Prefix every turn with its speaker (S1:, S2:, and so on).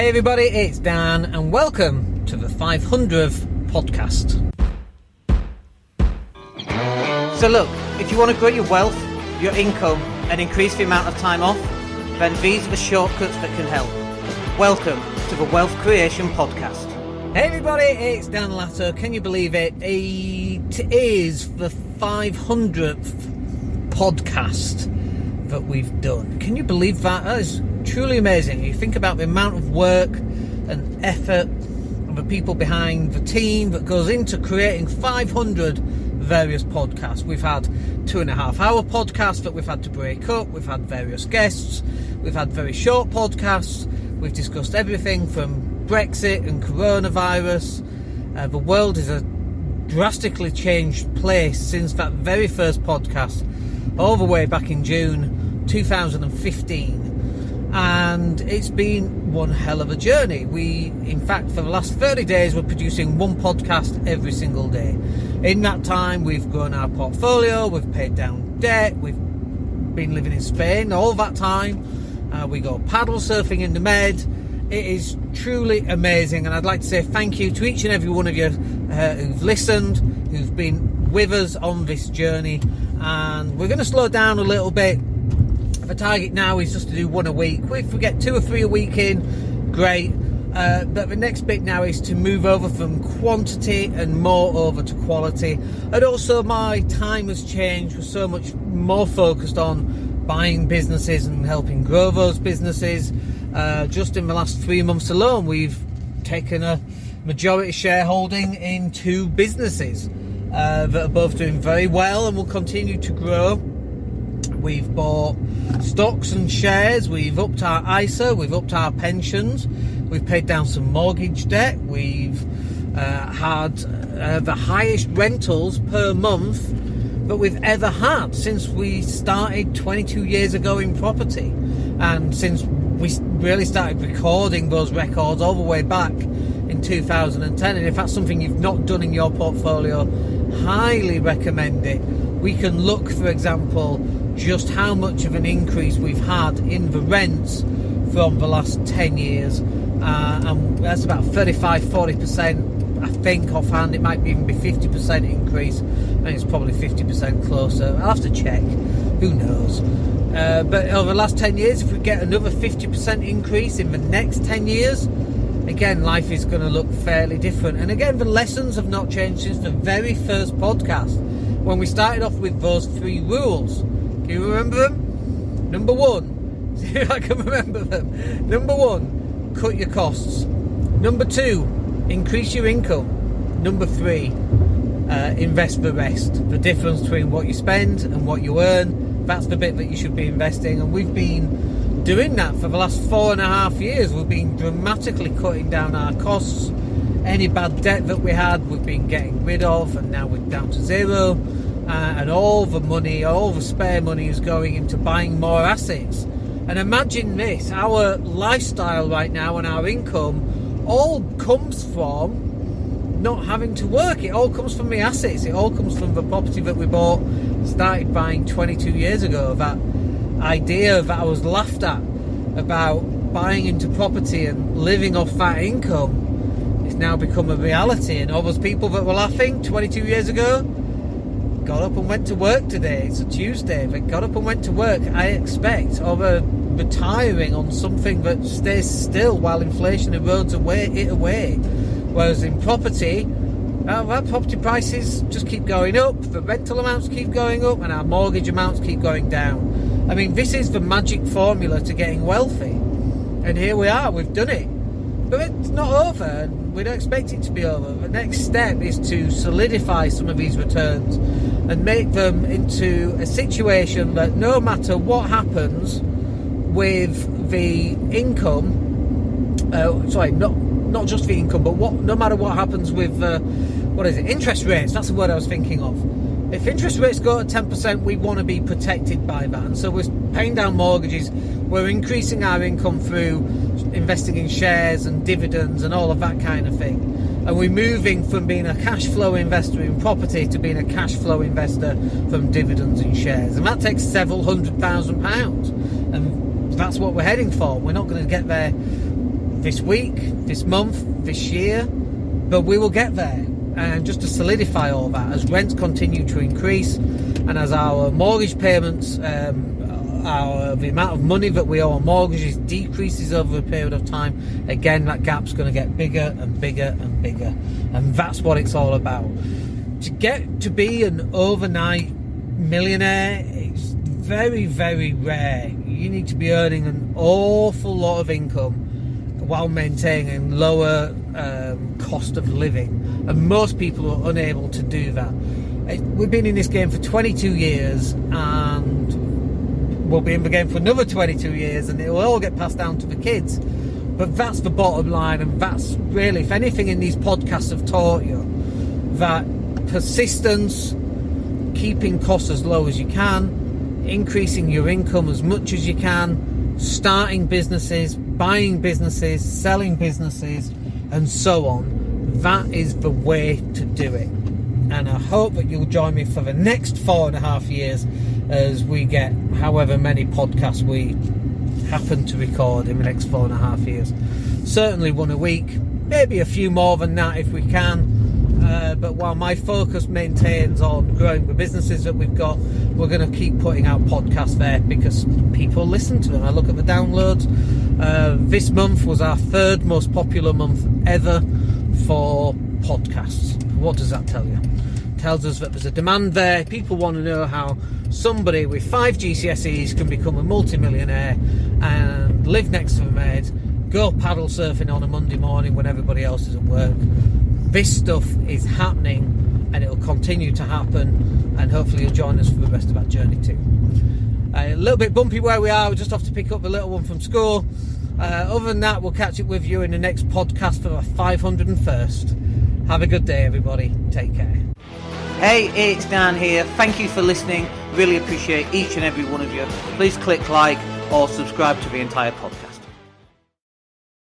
S1: Hey everybody, it's Dan and welcome to the 500th podcast. So look, if you want to grow your wealth, your income and increase the amount of time off, then these are the shortcuts that can help. Welcome to the Wealth Creation Podcast. Hey everybody, it's Dan Latto. Can you believe it? It is the 500th podcast that we've done. Can you believe that? That is truly amazing. You think about the amount of work and effort of the people behind the team that goes into creating 500 various podcasts. We've had 2.5-hour podcasts that we've had to break up. We've had various guests. We've had very short podcasts. We've discussed everything from Brexit and coronavirus. The world is a drastically changed place since that very first podcast, all the way back in June 2015. And it's been one hell of a journey. We, in fact, for the last 30 days, we're producing one podcast every single day. In that time, we've grown our portfolio, we've paid down debt, we've been living in Spain all that time. We go paddle surfing in the Med. It is truly amazing, and I'd like to say thank you to each and every one of you who've listened, who've been with us on this journey. And we're going to slow down a little bit. The target now is just to do one a week. If we get 2 or 3 a week in, great. But the next bit now is to move over from quantity and more over to quality. And also my time has changed. We're so much more focused on buying businesses and helping grow those businesses. Just in the last 3 months alone, we've taken a majority shareholding in 2 businesses that are both doing very well and will continue to grow. We've bought stocks and shares, we've upped our ISA, we've upped our pensions, we've paid down some mortgage debt, we've had the highest rentals per month that we've ever had since we started 22 years ago in property, and since we really started recording those records all the way back in 2010. And if that's something you've not done in your portfolio, highly recommend it. We can look, for example, just how much of an increase we've had in the rents from the last 10 years, and that's about 35-40%. I think offhand it might even be 50% increase. I think it's probably 50% closer. I'll have to check, who knows. But over the last 10 years, if we get another 50% increase in the next 10 years, again, life is going to look fairly different. And again, the lessons have not changed since the very first podcast, when we started off with those 3 rules. Can you remember them? Number 1, see if I can remember them. Number 1, cut your costs. Number 2, increase your income. Number 3, invest the rest. The difference between what you spend and what you earn, that's the bit that you should be investing. And we've been doing that for the last 4.5 years. We've been dramatically cutting down our costs. Any bad debt that we had, we've been getting rid of, and now we're down to 0. And all the money, all the spare money is going into buying more assets. And imagine this, our lifestyle right now and our income all comes from not having to work. It all comes from the assets. It all comes from the property that we bought, started buying 22 years ago. That idea that I was laughed at about buying into property and living off that income has now become a reality. And all those people that were laughing 22 years ago got up and went to work today. It's a Tuesday. They got up and went to work, I expect, over retiring on something that stays still while inflation erodes it away. Whereas in property, our property prices just keep going up, the rental amounts keep going up, and our mortgage amounts keep going down. I mean, this is the magic formula to getting wealthy. And here we are, we've done it. But it's not over, and we don't expect it to be over. The next step is to solidify some of these returns and make them into a situation that no matter what happens with the income, not just the income, but no matter what happens with, interest rates, that's the word I was thinking of. If interest rates go at 10%, we want to be protected by that. And so we're paying down mortgages, we're increasing our income through investing in shares and dividends and all of that kind of thing. And we're moving from being a cash flow investor in property to being a cash flow investor from dividends and shares. And that takes several £100,000. And that's what we're heading for. We're not going to get there this week, this month, this year, but we will get there. And just to solidify all that, as rents continue to increase and as our mortgage payments, the amount of money that we owe on mortgages decreases over a period of time, again, that gap's going to get bigger and bigger and bigger. And that's what it's all about. To get to be an overnight millionaire, it's very, very rare. You need to be earning an awful lot of income while maintaining lower cost of living, and most people are unable to do that. We've been in this game for 22 years, and we'll be in the game for another 22 years, and it will all get passed down to the kids. But that's the bottom line, and that's really, if anything in these podcasts have taught you, that persistence, keeping costs as low as you can, increasing your income as much as you can, starting businesses, buying businesses, selling businesses, and so on, that is the way to do it. And I hope that you'll join me for the next 4.5 years as we get however many podcasts we happen to record in the next 4.5 years. Certainly one a week, maybe a few more than that if we can. But while my focus maintains on growing the businesses that we've got, we're going to keep putting out podcasts there because people listen to them. I look at the downloads. This month was our 3rd most popular month ever for podcasts. What does that tell you? It tells us that there's a demand there. People want to know how somebody with 5 GCSEs can become a multimillionaire and live next to the med, go paddle surfing on a Monday morning when everybody else is at work. This stuff is happening, and it'll continue to happen, and hopefully you'll join us for the rest of that journey too. A little bit bumpy where we are. We just have to pick up the little one from school. Other than that, we'll catch up with you in the next podcast for the 501st. Have a good day, everybody. Take care. Hey, it's Dan here. Thank you for listening. Really appreciate each and every one of you. Please click like or subscribe to the entire podcast.